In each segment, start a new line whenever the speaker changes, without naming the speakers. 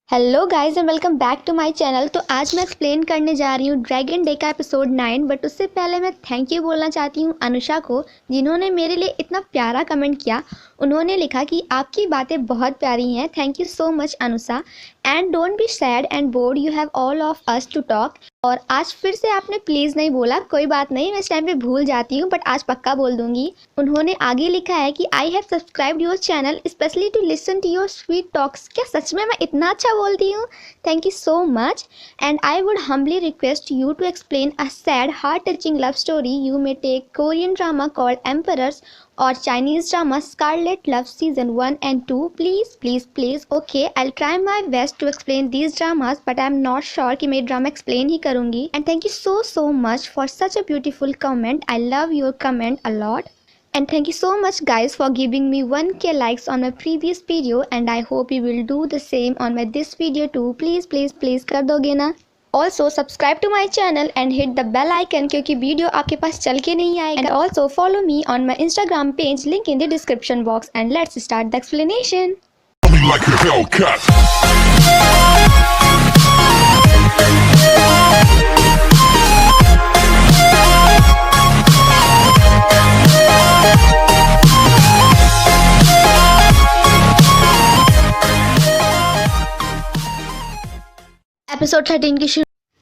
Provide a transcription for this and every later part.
Hello guys and welcome back to my channel. तो आज मैं एक्सप्लेन करने जा रही हूँ ड्रैगन डे का एपिसोड 9। बट उससे पहले मैं थैंक यू बोलना चाहती हूँ अनुषा को, जिन्होंने मेरे लिए इतना प्यारा कमेंट किया। उन्होंने लिखा कि आपकी बातें बहुत प्यारी हैं। Thank you so much Anusha. And don't be sad and bored, you have all of us to talk. और आज फिर से आपने प्लीज़ नहीं बोला, कोई बात नहीं, मैं इस टाइम पे भूल जाती हूँ बट आज पक्का बोल दूंगी। उन्होंने आगे लिखा है कि I have subscribed your channel specially to listen to your sweet talks. क्या सच में मैं इतना अच्छा बोलती हूँ? Thank you so much. And I would humbly request you to explain a sad, heart-touching love story. You may take Korean drama called Emperors or Chinese drama Scarlet Love Season 1 and 2. Please, please, please. Okay, I'll try my best to explain these dramas, but I'm not sure कि मैं drama explain ही करूँगी. And thank you so much for such a beautiful comment. I love your comment a lot. And thank you so much guys for giving me 1k likes on my previous video, and I hope you will do the same on my this video too. Please कर दोगे ना? Also subscribe to my channel and hit the bell icon क्योंकि video आपके पास चल के नहीं आएगा. And also follow me on my Instagram page, link in the description box. And let's start the explanation.
Like a Hellcat.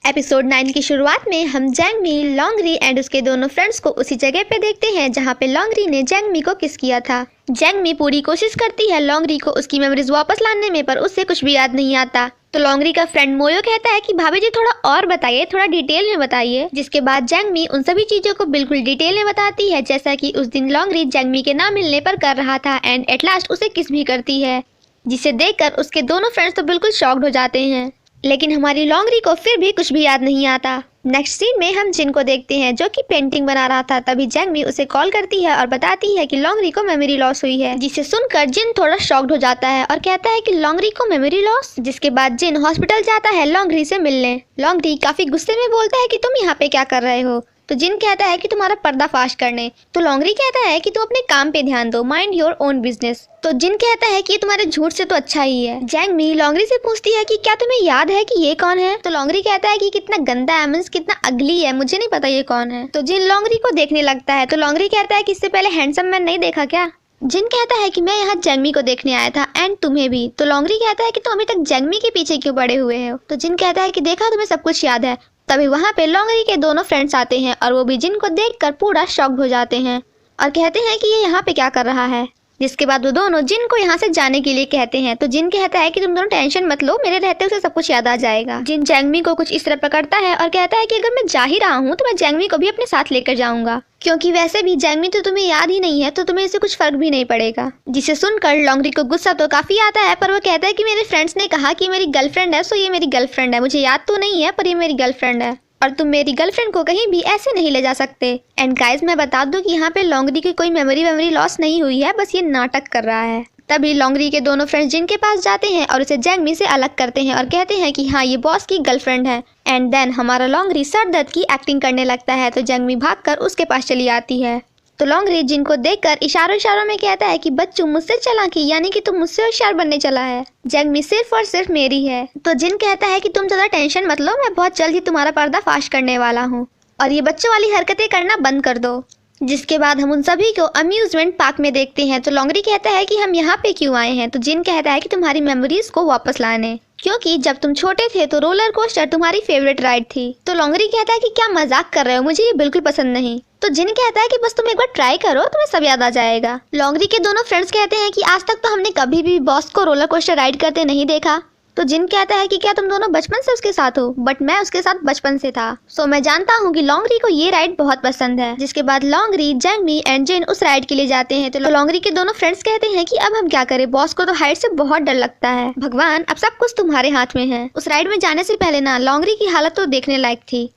Episode 9 की शुरुआत में हम जैंगमी, लॉन्गरी एंड उसके दोनों फ्रेंड्स को उसी जगह पे देखते हैं जहाँ पे लॉन्गरी ने जैंगमी को किस किया था। जैंगमी पूरी कोशिश करती है लॉन्गरी को उसकी मेमोरीज वापस लाने में, पर उससे कुछ भी याद नहीं आता। तो लॉन्गरी का फ्रेंड मोयो कहता है कि भाभी जी थोड़ा और बताइए, थोड़ा डिटेल में बताइए। जिसके बाद जैंगमी उन सभी चीजों को बिल्कुल डिटेल में बताती है, जैसा कि उस दिन लॉन्गरी जैंगमी के ना मिलने पर कर रहा था। एंड एट लास्ट उसे किस भी करती है, जिसे देखकर उसके दोनों फ्रेंड्स तो बिल्कुल शॉक्ड हो जाते हैं। लेकिन हमारी लॉन्गरी को फिर भी कुछ भी याद नहीं आता। नेक्स्ट सीन में हम जिन को देखते हैं जो कि पेंटिंग बना रहा था। तभी जैंगमी उसे कॉल करती है और बताती है कि लॉन्गरी को मेमोरी लॉस हुई है, जिसे सुनकर जिन थोड़ा शॉक्ड हो जाता है और कहता है कि लॉन्गरी को मेमोरी लॉस। जिसके बाद जिन हॉस्पिटल जाता है लॉन्गरी से मिलने। लॉन्गरी काफी गुस्से में बोलता है कि तुम यहाँ पे क्या कर रहे हो। तो जिन कहता है कि तुम्हारा पर्दाफाश करने। तो लॉन्गरी कहता है कि तुम अपने काम पे ध्यान दो, माइंड योर ओन बिजनेस। तो जिन कहता है कि ये तुम्हारे झूठ से तो अच्छा ही है। जैंगमी लॉन्गरी से पूछती है कि क्या तुम्हें याद है कि ये कौन है। तो लॉन्गरी कहता है कि कितना गंदा है, मींस कितना अगली है, मुझे नहीं पता ये कौन है। तो जिन लॉन्गरी को देखने लगता है। तो लॉन्गरी कहता है कि इससे पहले हैंडसम मैन नहीं देखा क्या। जिन कहता है कि मैं यहाँ जैंगमी को देखने आया था एंड तुम्हें भी। तो लॉन्गरी कहता है कि तुम अभी तक जैंगमी के पीछे क्यों पड़े हुए हो। तो जिन कहता है कि देखा, तुम्हें सब कुछ याद है। तभी वहाँ पे लॉन्गरी के दोनों फ्रेंड्स आते हैं और वो भी जिन को देखकर पूरा शॉक्ड हो जाते हैं और कहते हैं कि ये यहाँ पे क्या कर रहा है। जिसके बाद वो दोनों जिन को यहाँ से जाने के लिए कहते हैं। तो जिन कहता है कि तुम दोनों टेंशन मत लो, मेरे रहते उसे सब कुछ याद आ जाएगा। जिन जैंगमी को कुछ इस तरह पकड़ता है और कहता है कि अगर मैं जा ही रहा हूँ तो मैं जैंगमी को भी अपने साथ लेकर जाऊंगा, क्योंकि वैसे भी जैंगमी तो तुम्हें याद ही नहीं है, तो तुम्हें इससे कुछ फर्क भी नहीं पड़ेगा। जिसे सुनकर लॉन्गरी को गुस्सा तो काफी आता है, पर वो कहता है कि मेरे फ्रेंड्स ने कहा कि मेरी गर्लफ्रेंड है, सो ये मेरी गर्लफ्रेंड है। मुझे याद तो नहीं है, पर ये मेरी गर्लफ्रेंड है और तुम मेरी गर्लफ्रेंड को कहीं भी ऐसे नहीं ले जा सकते। एंड गाइस मैं बता दूं कि यहाँ पे लॉन्गरी की कोई मेमोरी लॉस नहीं हुई है, बस ये नाटक कर रहा है। तभी लॉन्गरी के दोनों फ्रेंड्स जिन के पास जाते हैं और उसे जैंगमी से अलग करते हैं और कहते हैं कि हाँ ये बॉस की गर्लफ्रेंड है। एंड देन हमारा लॉन्गरी सर दर्द की एक्टिंग करने लगता है। तो जैंगमी भागकर उसके पास चली आती है। तो लॉन्गरी जिनको देखकर इशारों में कहता है कि बच्चों मुझसे चालाकी, यानी कि तुम मुझसे होशियार बनने चला है। जैंगमी सिर्फ और सिर्फ मेरी है। तो जिन कहता है कि तुम ज़्यादा टेंशन मत लो, मैं बहुत जल्द ही तुम्हारा पर्दाफाश करने वाला हूँ और ये बच्चों वाली हरकतें करना बंद कर दो। जिसके बाद हम उन सभी को अम्यूजमेंट पार्क में देखते हैं। तो लॉन्गरी कहता है कि हम यहाँ पे क्यों आए हैं। तो जिन कहता है कि तुम्हारी मेमोरीज को वापस लाने, क्योंकि जब तुम छोटे थे तो रोलर कोस्टर तुम्हारी फेवरेट राइड थी। तो लॉन्गरी कहता है कि क्या मजाक कर रहे हो, मुझे ये बिल्कुल पसंद नहीं। तो जिन कहता है कि बस तुम एक बार ट्राई करो, तुम्हें सब याद आ जाएगा। लॉन्गरी के दोनों फ्रेंड्स कहते हैं कि आज तक तो हमने कभी भी बॉस को रोलर कोस्टर राइड करते नहीं देखा। तो जिन कहता है कि क्या तुम दोनों बचपन से उसके साथ हो, बट मैं उसके साथ बचपन से था, सो मैं जानता हूँ कि लॉन्गरी को ये राइड बहुत पसंद है। जिसके बाद लॉन्गरी, जैंगमी एंड जिन उस राइड के लिए जाते हैं। तो लॉन्गरी के दोनों फ्रेंड्स कहते हैं कि अब हम क्या करें, बॉस को तो हाइट से बहुत डर लगता है। भगवान अब सब कुछ तुम्हारे हाथ में है। उस राइड में जाने से पहले ना लॉन्गरी की हालत तो देखने लायक थी।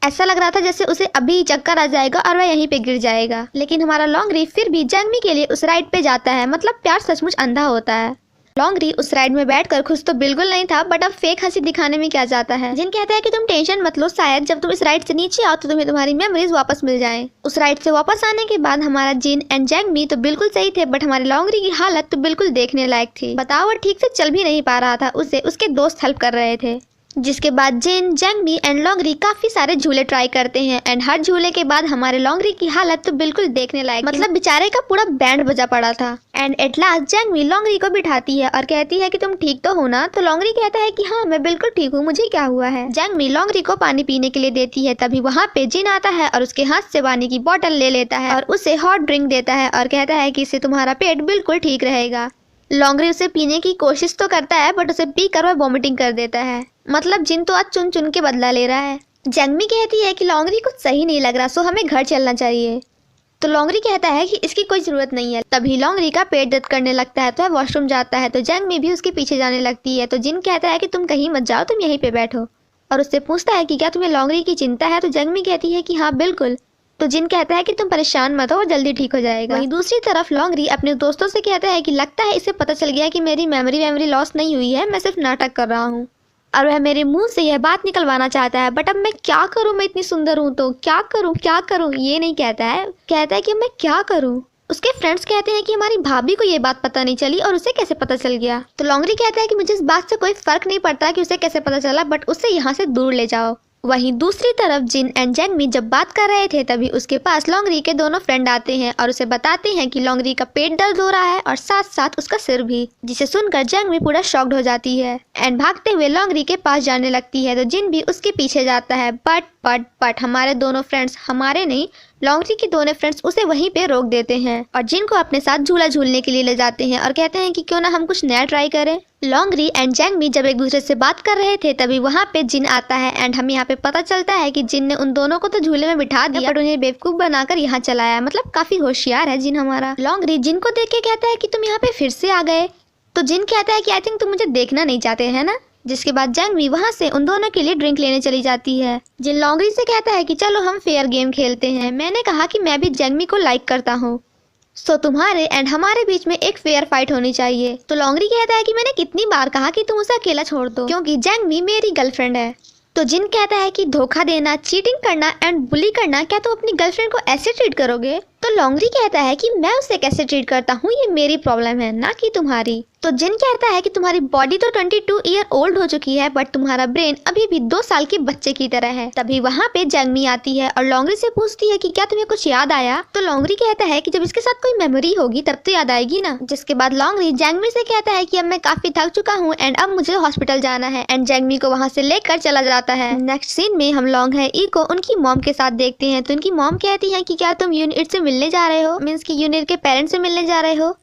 ऐसा लग रहा था जैसे उसे अभी चक्कर आ जाएगा और वह यहीं पे गिर जाएगा। लेकिन हमारा लॉन्गरी फिर भी जैंगमी के लिए उस राइड पे जाता है। मतलब प्यार सचमुच अंधा होता है। लॉन्गरी उस राइड में बैठकर खुश तो बिल्कुल नहीं था, बट अब फेक हंसी दिखाने में क्या जाता है। जिन कहता है कि तुम टेंशन मत लो, शायद जब तुम इस राइड से नीचे आओ तो तुम्हें तुम्हारी मेमोरीज वापस मिल जाएं। उस राइड से वापस आने के बाद हमारा जिन एंड जैंगमी तो बिल्कुल सही थे, बट हमारी लॉन्गरी की हालत तो बिल्कुल देखने लायक थी। बताओ, वो ठीक से चल भी नहीं पा रहा था, उसे उसके दोस्त हेल्प कर रहे थे। जिसके बाद जिन, जैंगमी एंड लॉन्गरी काफी सारे झूले ट्राई करते हैं एंड हर झूले के बाद हमारे लॉन्गरी की हालत तो बिल्कुल देखने लायक, मतलब बेचारे का पूरा बैंड बजा पड़ा था। एंड एट लास्ट जैंगमी लॉन्गरी को बिठाती है और कहती है कि तुम ठीक तो हो ना। तो लॉन्गरी कहता है कि हाँ, मैं बिल्कुल ठीक हूँ, मुझे क्या हुआ है। जैंगमी लॉन्गरी को पानी पीने के लिए देती है, तभी वहाँ पे जिन आता है और उसके हाथ से पानी की बोतल ले लेता है और उसे हॉट ड्रिंक देता है और कहता है कि इससे तुम्हारा पेट बिल्कुल ठीक रहेगा। लॉन्गरी उसे पीने की कोशिश तो करता है, बट उसे पी कर वह वॉमिटिंग कर देता है। मतलब जिन तो आज चुन चुन के बदला ले रहा है। जैंगमी कहती है कि लॉन्गरी कुछ सही नहीं लग रहा, सो हमें घर चलना चाहिए। तो लॉन्गरी कहता है कि इसकी कोई जरूरत नहीं है। तभी लॉन्गरी का पेट दर्द करने लगता है तो वह वॉशरूम जाता है, तो जैंगमी भी उसके पीछे जाने लगती है। तो जिन कहता है कि तुम कहीं मत जाओ, तुम यहीं पे बैठो, और उससे पूछता है कि क्या तुम्हें लॉन्गरी की चिंता है। तो जैंगमी कहती है कि हाँ बिल्कुल। तो जिन कहता है कि तुम परेशान मत हो, जल्दी ठीक हो जाएगा। वहीं दूसरी तरफ लॉन्गरी अपने दोस्तों से कहता है कि लगता है इसे पता चल गया कि मेरी मेमोरी लॉस नहीं हुई है, मैं सिर्फ नाटक कर रहा हूँ और वह मेरे मुंह से यह बात निकलवाना चाहता है। बट अब मैं क्या करूँ, मैं इतनी सुंदर हूँ तो क्या करूँ, ये नहीं कहता है, कहता है कि मैं क्या करूँ। उसके फ्रेंड्स कहते हैं कि हमारी भाभी को ये बात पता नहीं चली और उसे कैसे पता चल गया। तो लॉन्गरी कहता है कि मुझे इस बात से कोई फर्क नहीं पड़ता कि उसे कैसे पता चला, बट उसे यहाँ से दूर ले जाओ। वहीं दूसरी तरफ जिन एंड जैंगमी जब बात कर रहे थे, तभी उसके पास लॉन्गरी के दोनों फ्रेंड आते हैं और उसे बताते हैं कि लॉन्गरी का पेट दर्द हो रहा है और साथ साथ उसका सिर भी, जिसे सुनकर जैंगमी पूरा शॉक्ड हो जाती है एंड भागते हुए लॉन्गरी के पास जाने लगती है। तो जिन भी उसके पीछे जाता है, बट हमारे दोनों फ्रेंड्स, हमारे नहीं लॉन्गरी के दोनों फ्रेंड्स उसे वहीं पे रोक देते हैं और जिन को अपने साथ झूला झूलने के लिए ले जाते हैं और कहते हैं कि क्यों ना हम कुछ नया ट्राई करें। लॉन्गरी एंड जैंगमी जब एक दूसरे से बात कर रहे थे, तभी वहाँ पे जिन आता है एंड हमें यहाँ पे पता चलता है कि जिन ने उन दोनों को तो झूले में बिठा दिया, बट उन्हें बेवकूफ बनाकर यहाँ चलाया। मतलब काफी होशियार है जिन हमारा। लॉन्गरी जिन को देख के कहता है कि तुम यहाँ पे फिर से आ गए। तो जिन कहता है कि आई थिंक तुम मुझे देखना नहीं चाहते है ना। जिसके बाद जैंगमी वहाँ से उन दोनों के लिए ड्रिंक लेने चली जाती है। जिन लॉन्गरी से कहता है कि चलो हम फेयर गेम खेलते हैं। मैंने कहा कि मैं भी जैंगमी को लाइक करता हूँ, सो तुम्हारे एंड हमारे बीच में एक फेयर फाइट होनी चाहिए। तो लॉन्गरी कहता है कि मैंने कितनी बार कहा कि तुम उसे अकेला छोड़ दो, क्योंकि जैंगमी मेरी गर्लफ्रेंड है। तो जिन कहता है कि धोखा देना, चीटिंग करना एंड बुली करना, क्या तुम अपनी गर्लफ्रेंड को ऐसे ट्रीट करोगे। तो लॉन्गरी कहता है कि मैं उसे कैसे ट्रीट करता हूँ ये मेरी प्रॉब्लम है, ना कि तुम्हारी। तो जिन कहता है कि तुम्हारी बॉडी तो 22 ईयर ओल्ड हो चुकी है, बट तुम्हारा ब्रेन अभी भी 2 साल के बच्चे की तरह है। तभी वहाँ पे जैंगमी आती है और लॉन्गरी से पूछती है कि क्या तुम्हें कुछ याद आया। तो लॉन्गरी कहता है कि जब इसके साथ कोई मेमोरी होगी तब तो याद आएगी ना। जिसके बाद लॉन्गरी जैंगमी से कहता है कि अब मैं काफी थक चुका हूँ एंड अब मुझे हॉस्पिटल जाना है एंड जैंगमी को वहाँ से लेकर चला जाता है। नेक्स्ट सीन में हम लॉन्ग है ई को उनकी मॉम के साथ देखते हैं। तो उनकी मॉम कहती है कि क्या तुम यूनिट से मिलने जा रहे हो, मीन्स कि यूनिट के पेरेंट्स से मिलने जा रहे हो।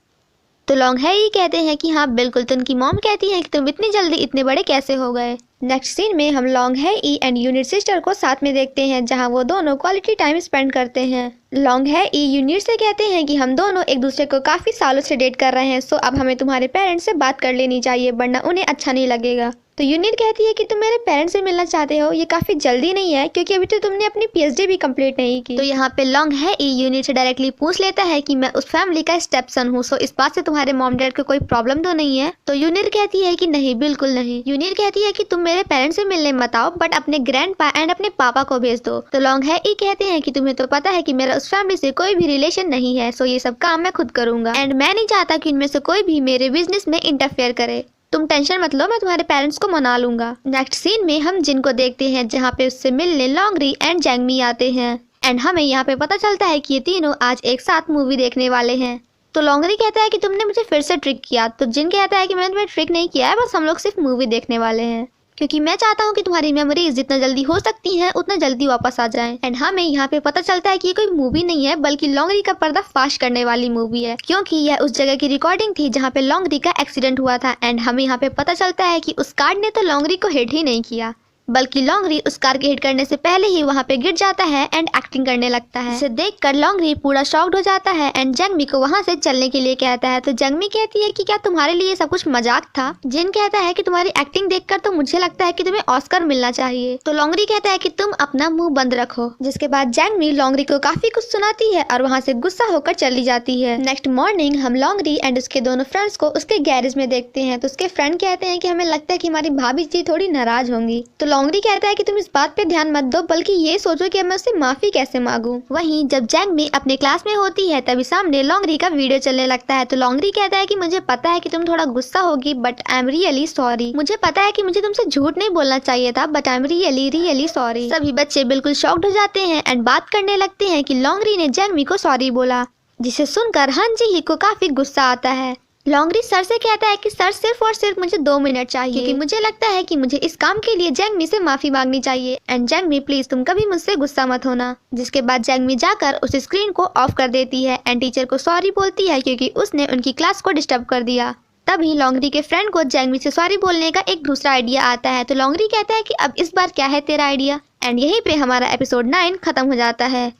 तो लॉन्ग है ही कहते हैं कि हाँ बिल्कुल। तो उनकी मॉम कहती है कि तुम इतनी जल्दी इतने बड़े कैसे हो गए। नेक्स्ट सीन में हम लॉन्ग है ई एंड यूनिट सिस्टर को साथ में देखते हैं, जहां वो दोनों क्वालिटी टाइम स्पेंड करते हैं। लॉन्ग है ई यूनिट से कहते हैं कि हम दोनों एक दूसरे को काफी सालों से डेट कर रहे हैं, सो अब हमें तुम्हारे पेरेंट्स से बात कर लेनी चाहिए, वरना उन्हें अच्छा नहीं लगेगा। तो यूनिट कहती है कि तुम मेरे पेरेंट्स से मिलना चाहते हो, ये काफी जल्दी नहीं है क्योंकि अभी तो तुमने अपनी पीएचडी भी कंप्लीट नहीं की। तो यहाँ पे लॉन्ग है ई यूनिट से डायरेक्टली पूछ लेता है कि मैं उस फैमिली का स्टेप सन हूँ, सो इस बात से तुम्हारे मॉम डैड को कोई प्रॉब्लम तो नहीं है। तो यूनिट कहती है कि नहीं, बिल्कुल नहीं। यूनिट कहती है कि तुम मेरे पेरेंट्स से मिलने मत आओ, बट अपने ग्रैंडपा एंड अपने पापा को भेज दो। तो लॉन्ग है ई कहते हैं कि तुम्हें तो पता है कि मेरा उस फैमिली से कोई भी रिलेशन नहीं है, सो ये सब काम मैं खुद करूंगा एंड मैं नहीं चाहता कि इनमें से कोई भी मेरे बिजनेस में इंटरफेयर करे। तुम टेंशन मत लो, मैं तुम्हारे पेरेंट्स को मना लूंगा। नेक्स्ट सीन में हम जिन को देखते हैं, जहाँ पे उससे मिलने लॉन्गरी एंड जैंगमी आते हैं एंड हमें यहाँ पे पता चलता है कि ये तीनों आज एक साथ मूवी देखने वाले हैं। तो लॉन्गरी कहता है कि तुमने मुझे फिर से ट्रिक किया। तो जिन कहता है कि मैंने तुम्हें ट्रिक नहीं किया है, बस हम लोग सिर्फ मूवी देखने वाले हैं, क्योंकि मैं चाहता हूँ कि तुम्हारी मेमोरीज जितना जल्दी हो सकती हैं उतना जल्दी वापस आ जाएं। एंड हमें यहाँ पे पता चलता है कि ये कोई मूवी नहीं है, बल्कि लॉन्गरी का पर्दा फाश करने वाली मूवी है, क्योंकि यह उस जगह की रिकॉर्डिंग थी जहाँ पे लॉन्गरी का एक्सीडेंट हुआ था। एंड हमें यहाँ पे पता चलता है कि उस कार्ड ने तो लॉन्गरी को हिट ही नहीं किया, बल्कि लॉन्गरी उस कार के हिट करने से पहले ही वहाँ पे गिर जाता है एंड एक्टिंग करने लगता है। इसे देखकर लॉन्गरी पूरा शॉक्ड हो जाता है एंड जंगमी को वहाँ से चलने के लिए कहता है। तो जंगमी कहती है कि क्या तुम्हारे लिए सब कुछ मजाक था। जिन कहता है कि तुम्हारी एक्टिंग देखकर तो मुझे लगता है कि तुम्हें ऑस्कर मिलना चाहिए। तो लॉन्गरी कहता है कि तुम अपना मुंह बंद रखो, जिसके बाद जंगमी लॉन्गरी को काफी कुछ सुनाती है और वहाँ से गुस्सा होकर चली जाती है। नेक्स्ट मॉर्निंग हम लॉन्गरी एंड उसके दोनों फ्रेंड्स को उसके गैरेज में देखते हैं। तो उसके फ्रेंड कहते हैं कि हमें लगता है कि हमारी भाभी जी थोड़ी नाराज होंगी। तो लॉन्गरी कहता है कि तुम इस बात पे ध्यान मत दो, बल्कि ये सोचो कि मैं उससे माफी कैसे मांगू। वहीं जब जंगमी अपने क्लास में होती है तभी सामने लॉन्गरी का वीडियो चलने लगता है। तो लॉन्गरी कहता है कि मुझे पता है कि तुम थोड़ा गुस्सा होगी, but I am really sorry. मुझे पता है कि मुझे तुमसे झूठ नहीं बोलना चाहिए था, but I am really sorry. सभी बच्चे बिल्कुल शॉक्ड हो जाते हैं एंड बात करने लगते हैं कि लॉन्गरी ने जंगमी को सॉरी बोला, जिसे सुनकर हन जी ही को काफी गुस्सा आता है। लॉन्गरी सर से कहता है कि सर सिर्फ और सिर्फ मुझे 2 मिनट चाहिए, क्योंकि मुझे लगता है कि मुझे इस काम के लिए जंगमी से माफी मांगनी चाहिए। एंड जंगमी प्लीज तुम कभी मुझसे गुस्सा मत होना। जिसके बाद जंगमी जाकर उस स्क्रीन को ऑफ कर देती है एंड टीचर को सॉरी बोलती है क्योंकि उसने उनकी क्लास को डिस्टर्ब कर दिया। तभी लॉन्गरी के फ्रेंड को जंगमी से सॉरी बोलने का एक दूसरा आइडिया आता है। तो लॉन्गरी कहता है कि अब इस बार क्या है तेरा आइडिया। एंड यहीं पे हमारा एपिसोड 9 खत्म हो जाता है।